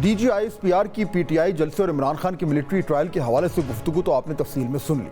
D G I S P R کی P T I جلسے اور عمران خان کی ملٹری ٹرائل کے حوالے سے گفتگو تو آپ نے تفصیل میں سن لی۔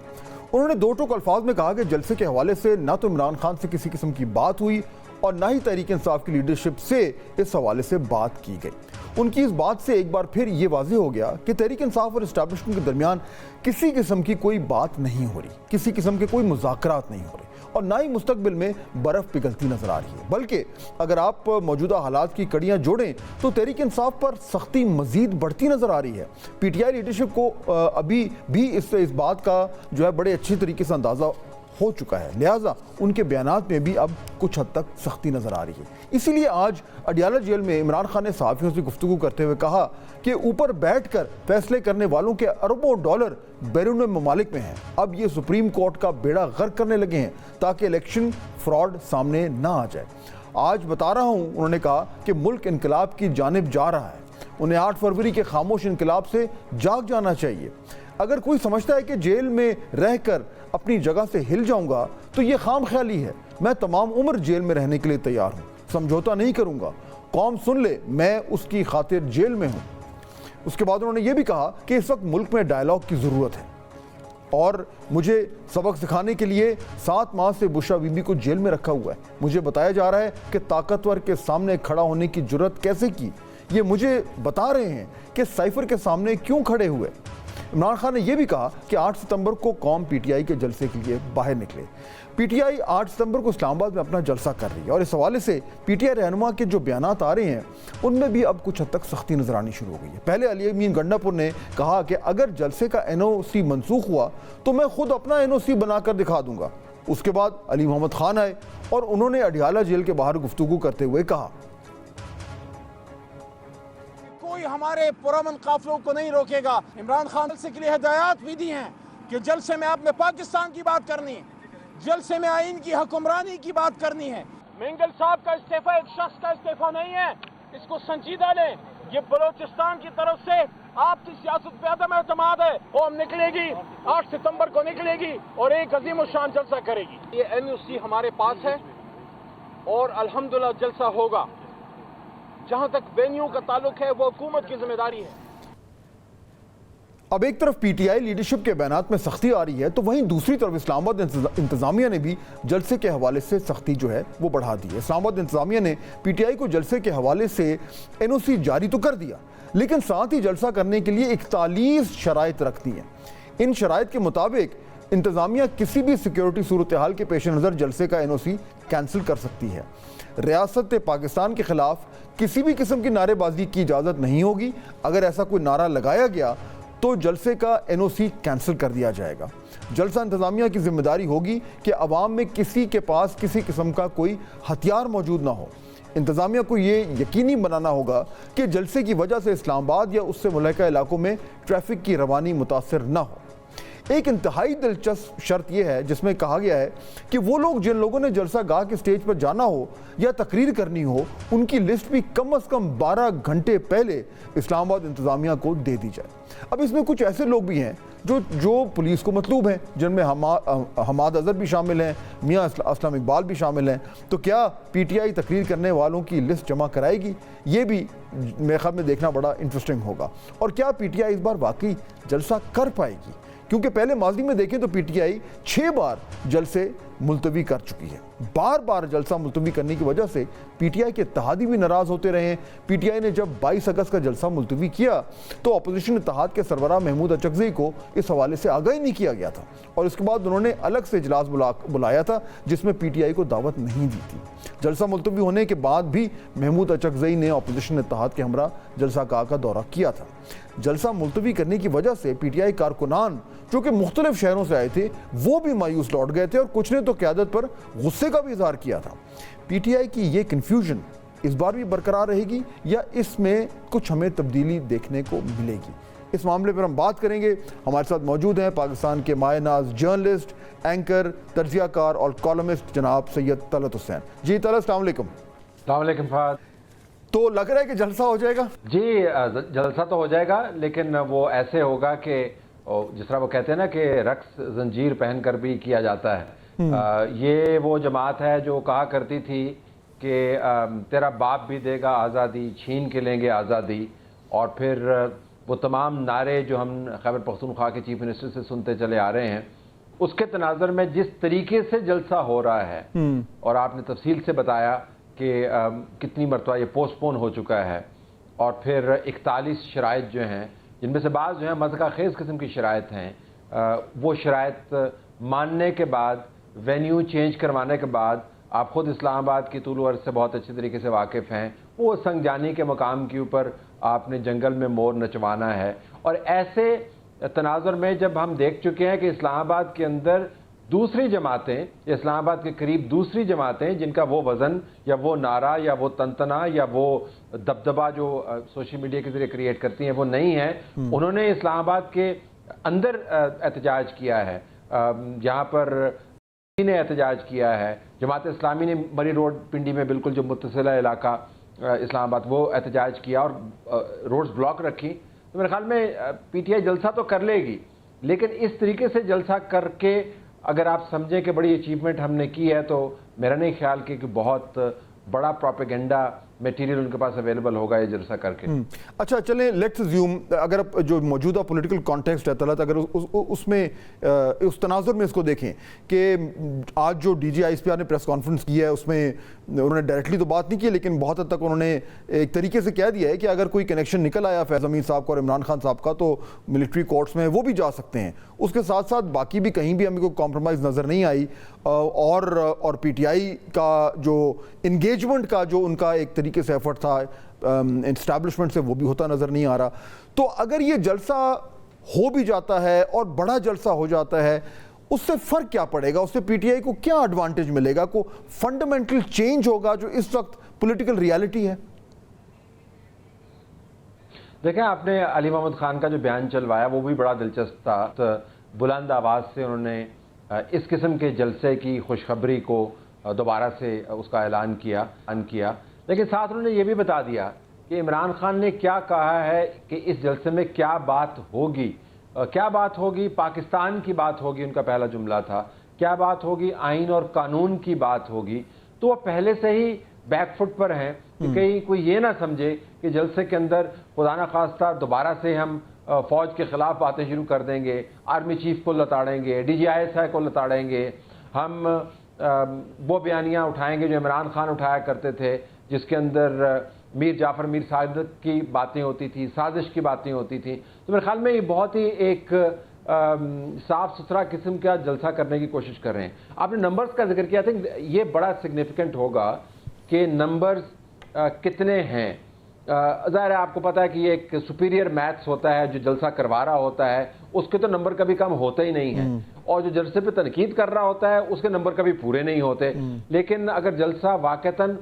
انہوں نے دو ٹوک الفاظ میں کہا کہ جلسے کے حوالے سے نہ تو عمران خان سے کسی قسم کی بات ہوئی اور نہ ہی تحریک انصاف کی لیڈرشپ سے اس حوالے سے بات کی گئی۔ ان کی اس بات سے ایک بار پھر یہ واضح ہو گیا کہ تحریک انصاف اور اسٹیبلشمنٹ کے درمیان کسی قسم کی کوئی بات نہیں ہو رہی، کسی قسم کے کوئی مذاکرات نہیں ہو رہے اور نہ ہی مستقبل میں برف پگھلتی نظر آ رہی ہے، بلکہ اگر آپ موجودہ حالات کی کڑیاں جوڑیں تو تحریک انصاف پر سختی مزید بڑھتی نظر آ رہی ہے۔ پی ٹی آئی لیڈرشپ کو ابھی بھی اس بات کا جو ہے بڑے اچھی طریقے سے اندازہ ہو چکا ہے، لہٰذا ان کے بیانات میں بھی اب کچھ حد تک سختی نظر آ رہی ہے۔ اسی لیے آج اڈیالہ جیل میں عمران خان نے صحافیوں سے گفتگو کرتے ہوئے کہا کہ اوپر بیٹھ کر فیصلے کرنے والوں کے اربوں ڈالر بیرون ممالک میں ہیں، اب یہ سپریم کورٹ کا بیڑا غرق کرنے لگے ہیں تاکہ الیکشن فراڈ سامنے نہ آ جائے۔ آج بتا رہا ہوں، انہوں نے کہا کہ ملک انقلاب کی جانب جا رہا ہے، انہیں 8 فروری کے خاموش انقلاب سے جاگ جانا چاہیے۔ اگر کوئی سمجھتا ہے کہ جیل میں رہ کر اپنی جگہ سے ہل جاؤں گا تو یہ خام خیالی ہے، میں تمام عمر جیل میں رہنے کے لیے تیار ہوں، سمجھوتا نہیں کروں گا، قوم سن لے میں اس کی خاطر جیل میں ہوں۔ اس کے بعد انہوں نے یہ بھی کہا کہ اس وقت ملک میں ڈائیلاگ کی ضرورت ہے اور مجھے سبق سکھانے کے لیے 7 ماہ سے بشرا بی بی کو جیل میں رکھا ہوا ہے۔ مجھے بتایا جا رہا ہے کہ طاقتور کے سامنے کھڑا ہونے کی جرت کیسے کی، یہ مجھے بتا رہے ہیں کہ سائفر کے سامنے کیوں کھڑے ہوئے۔ عمران خان نے یہ بھی کہا کہ 8 ستمبر کو قوم پی ٹی آئی کے جلسے کے لیے باہر نکلے۔ پی ٹی آئی 8 ستمبر کو اسلام آباد میں اپنا جلسہ کر رہی ہے اور اس حوالے سے پی ٹی آئی رہنما کے جو بیانات آ رہے ہیں ان میں بھی اب کچھ حد تک سختی نظر آنی شروع ہو گئی ہے۔ پہلے علی امین گنڈا پور نے کہا کہ اگر جلسے کا این او سی منسوخ ہوا تو میں خود اپنا این او سی بنا کر دکھا دوں گا۔ اس کے بعد علی محمد خان آئے اور انہوں نے اڈیالہ جیل کے باہر گفتگو کرتے ہوئے کہا کوئی ہمارے پرامن قافلوں کو نہیں روکے گا۔ عمران خان جلسے کے لیے ہدایات بھی دی ہیں کہ جلسے میں آپ نے پاکستان کی بات کرنی ہے، جلسے میں آئین کی حکمرانی کی بات کرنی ہے۔ مینگل صاحب کا استعفیٰ ایک شخص کا استعفیٰ نہیں ہے، اس کو سنجیدہ لیں۔ یہ بلوچستان کی طرف سے آپ کی سیاست پہ عدم اعتماد ہے۔ قوم نکلے گی 8 ستمبر کو نکلے گی اور ایک عظیم الشان جلسہ کرے گی۔ یہ این او سی ہمارے پاس ہے اور الحمدللہ جلسہ ہوگا۔ جہاں تک وینیو کا تعلق ہے وہ حکومت کی ذمہ داری ہے۔ اب ایک طرف پی ٹی آئی لیڈرشپ کے بیانات میں سختی آ رہی ہے تو وہیں دوسری طرف اسلام آباد انتظامیہ نے بھی جلسے کے حوالے سے سختی جو ہے وہ بڑھا دی ہے۔ اسلام آباد انتظامیہ نے پی ٹی آئی کو جلسے کے حوالے سے این او سی جاری تو کر دیا لیکن ساتھ ہی جلسہ کرنے کے لیے 41 شرائط رکھ دی ہیں۔ ان شرائط کے مطابق انتظامیہ کسی بھی سیکیورٹی صورتحال کے پیش نظر جلسے کا این او سی کینسل کر سکتی ہے۔ ریاست پاکستان کے خلاف کسی بھی قسم کی نعرے بازی کی اجازت نہیں ہوگی، اگر ایسا کوئی نعرہ لگایا گیا تو جلسے کا این او سی کینسل کر دیا جائے گا۔ جلسہ انتظامیہ کی ذمہ داری ہوگی کہ عوام میں کسی کے پاس کسی قسم کا کوئی ہتھیار موجود نہ ہو۔ انتظامیہ کو یہ یقینی بنانا ہوگا کہ جلسے کی وجہ سے اسلام آباد یا اس سے ملحقہ علاقوں میں ٹریفک کی روانی متاثر نہ ہو۔ ایک انتہائی دلچسپ شرط یہ ہے جس میں کہا گیا ہے کہ وہ لوگ جن لوگوں نے جلسہ گاہ کے سٹیج پر جانا ہو یا تقریر کرنی ہو ان کی لسٹ بھی کم از کم 12 گھنٹے پہلے اسلام آباد انتظامیہ کو دے دی جائے۔ اب اس میں کچھ ایسے لوگ بھی ہیں جو پولیس کو مطلوب ہیں، جن میں حماد اظہر بھی شامل ہیں، میاں اسلم اقبال بھی شامل ہیں، تو کیا پی ٹی آئی تقریر کرنے والوں کی لسٹ جمع کرائے گی؟ یہ بھی میرے خیال میں دیکھنا بڑا انٹرسٹنگ ہوگا۔ اور کیا پی ٹی آئی اس بار واقعی جلسہ کر پائے گی؟ کیونکہ پہلے ماضی میں دیکھیں تو پی ٹی آئی 6 بار جلسے ملتوی کر چکی ہے۔ بار بار جلسہ ملتوی کرنے کی وجہ سے پی ٹی آئی کے اتحادی بھی ناراض ہوتے رہے ہیں۔ پی ٹی آئی نے جب 22 اگست کا جلسہ ملتوی کیا تو اپوزیشن اتحاد کے سربراہ محمود اچکزئی کو اس حوالے سے آگاہی نہیں کیا گیا تھا اور اس کے بعد انہوں نے الگ سے اجلاس بلایا تھا جس میں پی ٹی آئی کو دعوت نہیں دی تھی۔ جلسہ ملتوی ہونے کے بعد بھی محمود اچکزئی نے اپوزیشن اتحاد کے ہمراہ جلسہ گاہ کا دورہ کیا تھا۔ جلسہ ملتوی کرنے کی وجہ سے پی ٹی آئی کارکنان جو کہ مختلف شہروں سے آئے تھے وہ بھی مایوس لوٹ گئے تھے اور کچھ نے تو قیادت پر غصے کا بھی اظہار کیا تھا۔ پی ٹی آئی کی یہ کنفیوژن اس بار بھی برقرار رہے گی یا اس میں کچھ ہمیں تبدیلی دیکھنے کو ملے گی؟ اس معاملے پر ہم بات کریں گے۔ ہمارے ساتھ موجود ہیں پاکستان کے مایہ ناز جرنلسٹ، اینکر، تجزیہ کار اور کالمسٹ جناب سید طلعت حسین۔ جی طلعت، السلام علیکم۔ السلام علیکم فہد۔ تو لگ رہا ہے کہ جلسہ ہو جائے گا؟ جی جلسہ تو ہو جائے گا لیکن وہ ایسے ہوگا کہ جس طرح وہ کہتے ہیں نا کہ رقص زنجیر پہن کر بھی کیا جاتا ہے۔ یہ وہ جماعت ہے جو کہا کرتی تھی کہ تیرا باپ بھی دے گا آزادی، چھین کے لیں گے آزادی، اور پھر وہ تمام نعرے جو ہم خیبر پختونخوا کے چیف منسٹر سے سنتے چلے آ رہے ہیں، اس کے تناظر میں جس طریقے سے جلسہ ہو رہا ہے، اور آپ نے تفصیل سے بتایا کہ کتنی مرتبہ یہ پوسٹ پون ہو چکا ہے، اور پھر 41 شرائط جو ہیں جن میں سے بعض جو ہیں مذہقہ خیز قسم کی شرائط ہیں، وہ شرائط ماننے کے بعد، وینیو چینج کروانے کے بعد، آپ خود اسلام آباد کی طول و عرض سے بہت اچھے طریقے سے واقف ہیں، وہ سنگ جانی کے مقام کے اوپر آپ نے جنگل میں مور نچوانا ہے. اور ایسے تناظر میں جب ہم دیکھ چکے ہیں کہ اسلام آباد کے اندر دوسری جماعتیں، اسلام آباد کے قریب دوسری جماعتیں جن کا وہ وزن یا وہ نعرہ یا وہ تنتنا یا وہ دبدبہ جو سوشل میڈیا کے ذریعے کریٹ کرتی ہیں وہ نہیں ہیں، انہوں نے اسلام آباد کے اندر احتجاج کیا ہے. جہاں پر نے احتجاج کیا ہے، جماعت اسلامی نے مری روڈ پنڈی میں بالکل جو متصلہ علاقہ اسلام آباد وہ احتجاج کیا اور روڈز بلاک رکھی. تو میرے خیال میں پی ٹی آئی جلسہ تو کر لے گی، لیکن اس طریقے سے جلسہ کر کے اگر آپ سمجھیں کہ بڑی اچیومنٹ ہم نے کی ہے، تو میرا نہیں خیال کہ بہت بڑا پروپیگنڈا میٹیریل ان کے پاس اویلیبل ہوگا یہ جلسہ کر کے. اچھا چلیں لیٹس اسیوم، اگر جو موجودہ پولیٹیکل کانٹیکسٹ ہے طلعت، اگر اس میں اس تناظر میں اس کو دیکھیں کہ آج جو D G I S P R نے پریس کانفرنس کی ہے، اس میں انہوں نے ڈائریکٹلی تو بات نہیں کی، لیکن بہت حد تک انہوں نے ایک طریقے سے کہہ دیا ہے کہ اگر کوئی کنیکشن نکل آیا فیض امین صاحب کا اور عمران خان صاحب کا تو ملٹری کورٹس میں وہ بھی جا سکتے ہیں. اس کے ساتھ ساتھ باقی بھی کہیں بھی ہمیں کوئی کمپرومائز نظر نہیں آئی، اور پی ٹی آئی کا جو انگیجمنٹ کا جو ان کا ایک طریقے سے ایفرٹ تھا اسٹیبلشمنٹ سے، وہ بھی ہوتا نظر نہیں آ رہا. تو اگر یہ جلسہ ہو بھی جاتا ہے اور بڑا جلسہ ہو جاتا ہے، اس سے فرق کیا پڑے گا؟ اس سے پی ٹی آئی کو کیا ایڈوانٹیج ملے گا؟ کوئی فنڈامنٹل چینج ہوگا جو اس وقت پولیٹیکل ریالٹی ہے؟ دیکھیں، آپ نے علی محمد خان کا جو بیان چلوایا وہ بھی بڑا دلچسپ تھا. بلند آواز سے انہوں نے اس قسم کے جلسے کی خوشخبری کو دوبارہ سے اس کا اعلان کیا، لیکن ساتھ انہوں نے یہ بھی بتا دیا کہ عمران خان نے کیا کہا ہے کہ اس جلسے میں کیا بات ہوگی. کیا بات ہوگی؟ پاکستان کی بات ہوگی، ان کا پہلا جملہ تھا. کیا بات ہوگی؟ آئین اور قانون کی بات ہوگی. تو وہ پہلے سے ہی بیک فٹ پر ہیں کہ کہیں کوئی یہ نہ سمجھے کہ جلسے کے اندر خدا نہ خواستہ دوبارہ سے ہم فوج کے خلاف باتیں شروع کر دیں گے، آرمی چیف کو لتاڑیں گے، D G I S I کو لتاڑیں گے، ہم وہ بیانیاں اٹھائیں گے جو عمران خان اٹھایا کرتے تھے، جس کے اندر میر جعفر میر صادق کی باتیں ہوتی تھیں، سازش کی باتیں ہوتی تھیں. تو میرے خیال میں یہ بہت ہی ایک صاف ستھرا قسم کا جلسہ کرنے کی کوشش کر رہے ہیں. آپ نے نمبرز کا ذکر کیا تھا، یہ بڑا سگنیفیکنٹ ہوگا کہ نمبرز کتنے ہیں. ظاہر ہے آپ کو پتا ہے کہ یہ ایک سپیریئر میتھس ہوتا ہے، جو جلسہ کروا رہا ہوتا ہے اس کے تو نمبر کبھی کم ہوتے ہی نہیں ہیں، اور جو جلسے پہ تنقید کر رہا ہوتا ہے اس کے نمبر کبھی پورے نہیں ہوتے. لیکن اگر جلسہ واقعتاً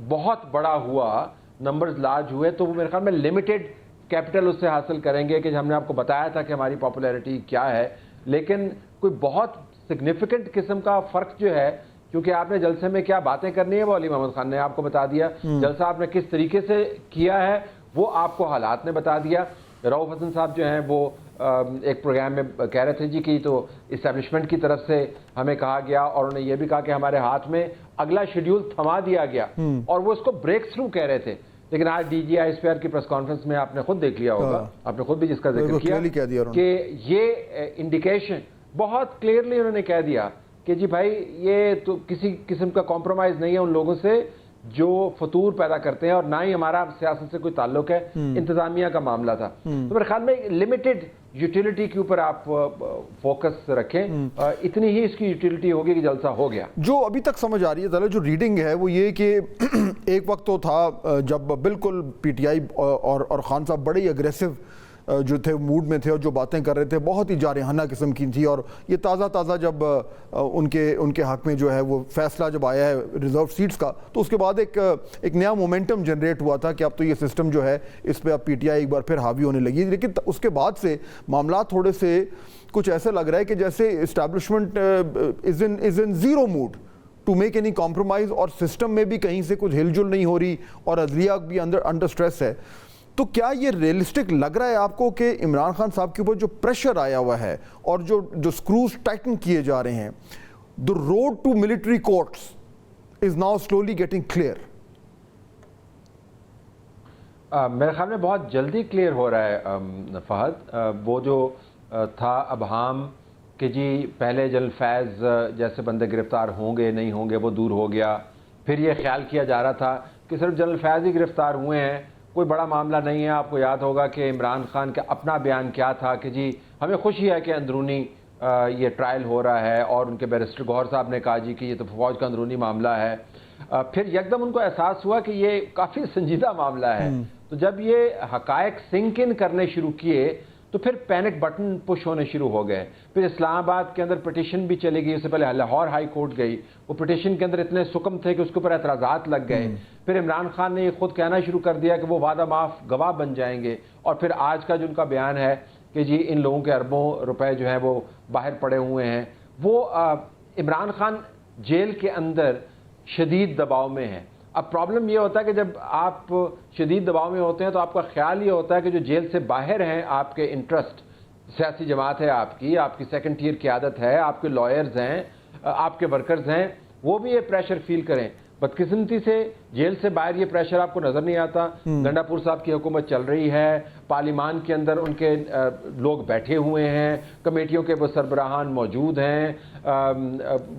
بہت بڑا ہوا، نمبرز لارج ہوئے، تو وہ میرے خیال میں لمیٹڈ کیپٹل اس سے حاصل کریں گے کہ ہم نے آپ کو بتایا تھا کہ ہماری پاپولیرٹی کیا ہے. لیکن کوئی بہت سگنیفیکنٹ قسم کا فرق جو ہے، کیونکہ آپ نے جلسے میں کیا باتیں کرنی ہے وہ علی محمد خان نے آپ کو بتا دیا، جلسہ آپ نے کس طریقے سے کیا ہے وہ آپ کو حالات نے بتا دیا. رؤف حسن صاحب جو ہیں وہ ایک پروگرام میں کہہ رہے تھے جی کہ تو اسٹیبلشمنٹ کی طرف سے ہمیں کہا گیا، اور انہوں نے یہ بھی کہا کہ ہمارے ہاتھ میں اگلا شیڈیول تھما دیا گیا، اور وہ اس کو بریک تھرو کہہ رہے تھے. لیکن آج D G I S P R کی پریس کانفرنس میں آپ نے خود دیکھ لیا ہوگا، آپ نے خود بھی جس کا ذکر کیا کہ یہ انڈیکیشن بہت کلیئرلی انہوں نے کہہ دیا کہ جی بھائی یہ تو کسی قسم کا کمپرومائز نہیں ہے ان لوگوں سے جو فطور پیدا کرتے ہیں، اور نہ ہی ہمارا سیاست سے کوئی تعلق ہے، انتظامیہ کا معاملہ تھا. تو میرے خیال میں لمیٹڈ یوٹیلیٹی کے اوپر آپ فوکس رکھیں، اتنی ہی اس کی یوٹیلیٹی ہوگی کہ جلسہ ہو گیا. جو ابھی تک سمجھ آ رہی ہے جو ریڈنگ ہے وہ یہ کہ ایک وقت تو تھا جب بالکل پی ٹی آئی اور خان صاحب بڑے ہی اگریسو جو تھے موڈ میں تھے، اور جو باتیں کر رہے تھے بہت ہی جارحانہ قسم کی تھی. اور یہ تازہ جب ان کے حق میں جو ہے وہ فیصلہ جب آیا ہے ریزرو سیٹس کا، تو اس کے بعد ایک نیا مومنٹم جنریٹ ہوا تھا کہ اب تو یہ سسٹم جو ہے اس پہ اب پی ٹی آئی ایک بار پھر حاوی ہونے لگی. لیکن اس کے بعد سے معاملات تھوڑے سے کچھ ایسے لگ رہا ہے کہ جیسے establishment is in zero mode to make any compromise, اور سسٹم میں بھی کہیں سے کچھ ہل جل نہیں ہو رہی، اور عدلیہ بھی انڈر سٹریس ہے. تو کیا یہ ریئلسٹک لگ رہا ہے آپ کو کہ عمران خان صاحب کے اوپر جو پریشر آیا ہوا ہے اور جو سکروز ٹائٹن کیے جا رہے ہیں، the road to military courts is now slowly getting clear? میرے خیال میں بہت جلدی کلیئر ہو رہا ہے فہد. وہ جو تھا ابہام کہ جی پہلے جنرل فیض جیسے بندے گرفتار ہوں گے نہیں ہوں گے وہ دور ہو گیا. پھر یہ خیال کیا جا رہا تھا کہ صرف جنرل فیض ہی گرفتار ہوئے ہیں, کوئی بڑا معاملہ نہیں ہے. آپ کو یاد ہوگا کہ عمران خان کا اپنا بیان کیا تھا کہ جی ہمیں خوشی ہے کہ اندرونی یہ ٹرائل ہو رہا ہے, اور ان کے بیرسٹر گوہر صاحب نے کہا جی کہ یہ تو فوج کا اندرونی معاملہ ہے. پھر یکدم ان کو احساس ہوا کہ یہ کافی سنجیدہ معاملہ ہے. تو جب یہ حقائق سنک ان کرنے شروع کیے تو پھر پینک بٹن پش ہونے شروع ہو گئے. پھر اسلام آباد کے اندر پٹیشن بھی چلی گئی, اس سے پہلے لاہور ہائی کورٹ گئی. وہ پٹیشن کے اندر اتنے سکم تھے کہ اس کے اوپر اعتراضات لگ گئے. پھر عمران خان نے یہ خود کہنا شروع کر دیا کہ وہ وعدہ معاف گواہ بن جائیں گے. اور پھر آج کا جو ان کا بیان ہے کہ جی ان لوگوں کے اربوں روپے جو ہیں وہ باہر پڑے ہوئے ہیں. وہ عمران خان جیل کے اندر شدید دباؤ میں ہیں. اب پرابلم یہ ہوتا ہے کہ جب آپ شدید دباؤ میں ہوتے ہیں تو آپ کا خیال یہ ہوتا ہے کہ جو جیل سے باہر ہیں آپ کے انٹرسٹ, سیاسی جماعت ہے آپ کی سیکنڈ ٹیئر قیادت ہے, آپ کے لائرز ہیں, آپ کے ورکرز ہیں, وہ بھی یہ پریشر فیل کریں. بدقسمتی سے جیل سے باہر یہ پریشر آپ کو نظر نہیں آتا. گنڈا پور صاحب کی حکومت چل رہی ہے, پارلیمان کے اندر ان کے لوگ بیٹھے ہوئے ہیں, کمیٹیوں کے وہ سربراہان موجود ہیں,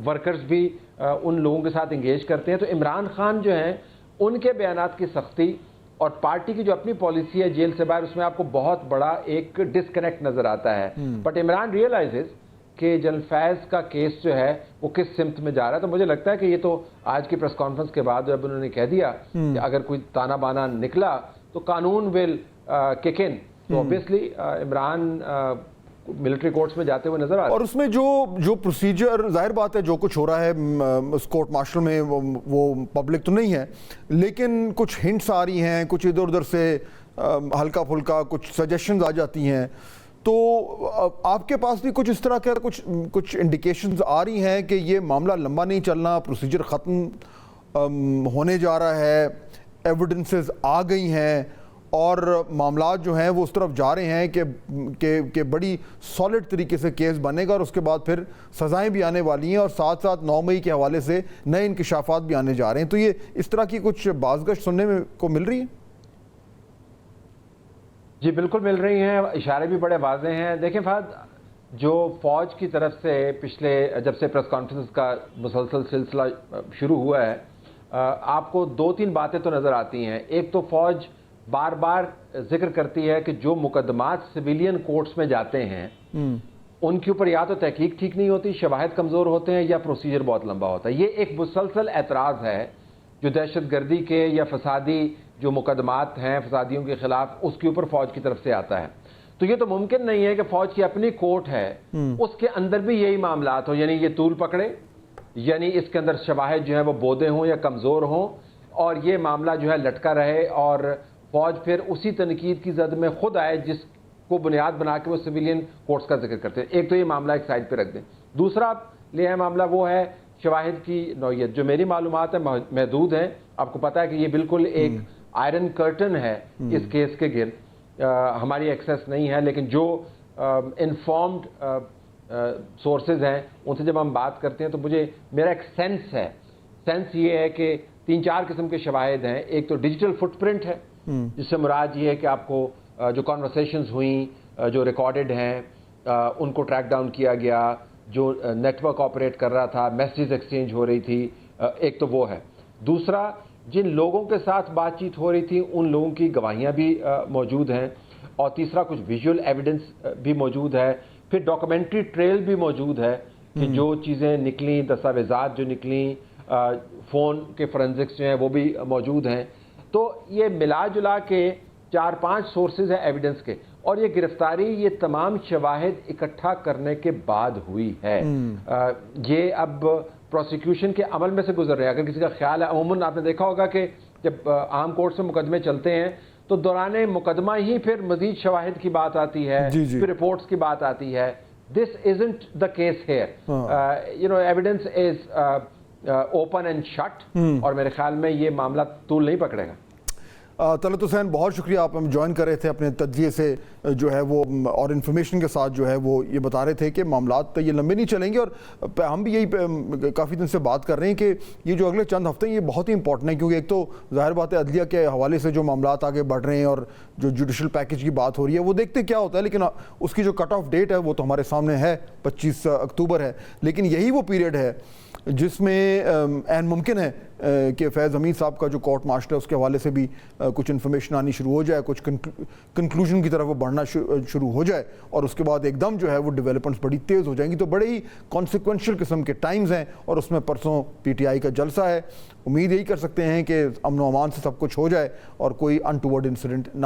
ورکرز بھی ان لوگوں کے ساتھ انگیج کرتے ہیں. تو عمران خان جو ہیں ان کے بیانات کی سختی اور پارٹی کی جو اپنی پالیسی ہے جیل سے باہر, اس میں آپ کو بہت بڑا ایک ڈسکنیکٹ نظر آتا ہے. بٹ عمران ریئلائزز کہ جنرل فیض کا کیس جو ہے وہ کس سمت میں جا رہا ہے. تو مجھے لگتا ہے کہ یہ تو آج کی پریس کانفرنس کے بعد جب انہوں نے کہہ دیا کہ اگر کوئی تانا بانا نکلا تو قانون ول کک ان, تو اوبیسلی عمران ملٹری کورٹس میں جاتے ہوئے نظر آ رہا ہے. اور اس میں جو پروسیجر, ظاہر بات ہے جو کچھ ہو رہا ہے اس کورٹ مارشل میں وہ پبلک تو نہیں ہے, لیکن کچھ ہنٹس آ رہی ہیں, کچھ ادھر ادھر سے ہلکا پھلکا کچھ سجیشنز آ جاتی ہیں. تو آپ کے پاس بھی کچھ اس طرح کے کچھ انڈیکیشنز آ رہی ہیں کہ یہ معاملہ لمبا نہیں چلنا, پروسیجر ختم ہونے جا رہا ہے, ایویڈنسز آ گئی ہیں اور معاملات جو ہیں وہ اس طرف جا رہے ہیں کہ بڑی سالڈ طریقے سے کیس بنے گا, اور اس کے بعد پھر سزائیں بھی آنے والی ہیں, اور ساتھ ساتھ 9 مئی کے حوالے سے نئے انکشافات بھی آنے جا رہے ہیں. تو یہ اس طرح کی کچھ بازگشت سننے میں کو مل رہی ہے؟ جی بالکل مل رہی ہیں, اشارے بھی بڑے واضح ہیں. دیکھیں فہد, جو فوج کی طرف سے پچھلے جب سے پریس کانفرنس کا مسلسل سلسلہ شروع ہوا ہے, آپ کو 2-3 باتیں تو نظر آتی ہیں. ایک تو فوج بار بار ذکر کرتی ہے کہ جو مقدمات سویلین کورٹس میں جاتے ہیں ان کے اوپر یا تو تحقیق ٹھیک نہیں ہوتی, شواہد کمزور ہوتے ہیں, یا پروسیجر بہت لمبا ہوتا ہے. یہ ایک مسلسل اعتراض ہے جو دہشت گردی کے یا فسادی جو مقدمات ہیں فسادیوں کے خلاف, اس کے اوپر فوج کی طرف سے آتا ہے. تو یہ تو ممکن نہیں ہے کہ فوج کی اپنی کورٹ ہے اس کے اندر بھی یہی معاملات ہوں, یعنی یہ طول پکڑے, یعنی اس کے اندر شواہد جو ہیں وہ بودے ہوں یا کمزور ہوں, اور یہ معاملہ جو ہے لٹکا رہے, اور فوج پھر اسی تنقید کی زد میں خود آئے جس کو بنیاد بنا کے وہ سویلین کورٹس کا ذکر کرتے ہیں. ایک تو یہ معاملہ ایک سائڈ پہ رکھ دیں. دوسرا لے معاملہ وہ ہے شواہد کی نوعیت. جو میری معلومات ہیں محدود ہیں, آپ کو پتا ہے کہ یہ بالکل ایک آئرن کرٹن ہے اس کیس کے گرد, ہماری ایکسیس نہیں ہے, لیکن جو انفارمڈ سورسز ہیں ان سے جب ہم بات کرتے ہیں تو میرا ایک سینس یہ ہے کہ 3-4 قسم کے شواہد ہیں. ایک تو ڈیجیٹل فٹ پرنٹ ہے, جس سے مراد یہ ہے کہ آپ کو جو کانورسیشنز ہوئیں جو ریکارڈڈ ہیں ان کو ٹریک ڈاؤن کیا گیا, جو نیٹ ورک آپریٹ کر رہا تھا, میسیجز ایکسچینج ہو رہی تھی, ایک تو وہ ہے. دوسرا جن لوگوں کے ساتھ بات چیت ہو رہی تھی ان لوگوں کی گواہیاں بھی موجود ہیں, اور تیسرا کچھ ویژول ایویڈنس بھی موجود ہے. پھر ڈاکومنٹری ٹریل بھی موجود ہے کہ جو چیزیں نکلیں, دستاویزات جو نکلیں, فون کے فورنزکس جو ہیں وہ بھی موجود ہیں. تو یہ ملا جلا کے 4-5 سورسز ہیں ایویڈنس کے, اور یہ گرفتاری یہ تمام شواہد اکٹھا کرنے کے بعد ہوئی ہے. یہ اب پروسیکیوشن کے عمل میں سے گزر رہے ہیں. اگر کسی کا خیال ہے, عموماً آپ نے دیکھا ہوگا کہ جب عام کورٹ سے مقدمے چلتے ہیں تو دوران مقدمہ ہی پھر مزید شواہد کی بات آتی ہے, پھر رپورٹس کی بات آتی ہے. This isn't the case here, you know evidence is open and shut, اور میرے خیال میں یہ معاملہ طول نہیں پکڑے گا. طلعت حسین بہت شکریہ، آپ ہم جوائن کر رہے تھے اپنے تجزیے سے جو ہے وہ اور انفارمیشن کے ساتھ جو ہے وہ یہ بتا رہے تھے کہ معاملات یہ لمبے نہیں چلیں گے، اور ہم بھی یہی کافی دن سے بات کر رہے ہیں کہ یہ جو اگلے چند ہفتے ہیں یہ بہت ہی امپورٹنٹ ہے، کیونکہ ایک تو ظاہر بات ہے عدلیہ کے حوالے سے جو معاملات آگے بڑھ رہے ہیں اور جو جوڈیشل پیکج کی بات ہو رہی ہے وہ دیکھتے کیا ہوتا ہے، لیکن اس کی جو کٹ آف ڈیٹ ہے وہ تو ہمارے سامنے ہے 25 اکتوبر ہے، لیکن یہی وہ پیریڈ ہے جس میں عین ممکن ہے کہ فیض حمید صاحب کا جو کورٹ مارشل ہے اس کے حوالے سے بھی کچھ انفارمیشن آنی شروع ہو جائے، کچھ کنکلوژن کی طرف وہ بڑھنا شروع ہو جائے، اور اس کے بعد ایک دم جو ہے وہ ڈیولپمنٹس بڑی تیز ہو جائیں گی، تو بڑے ہی کانسیکوینشل قسم کے ٹائمز ہیں، اور اس میں پرسوں پی ٹی آئی کا جلسہ ہے، امید یہی کر سکتے ہیں کہ امن و امان سے سب کچھ ہو جائے اور کوئی انٹوورڈ انسیڈنٹ نہ ہو۔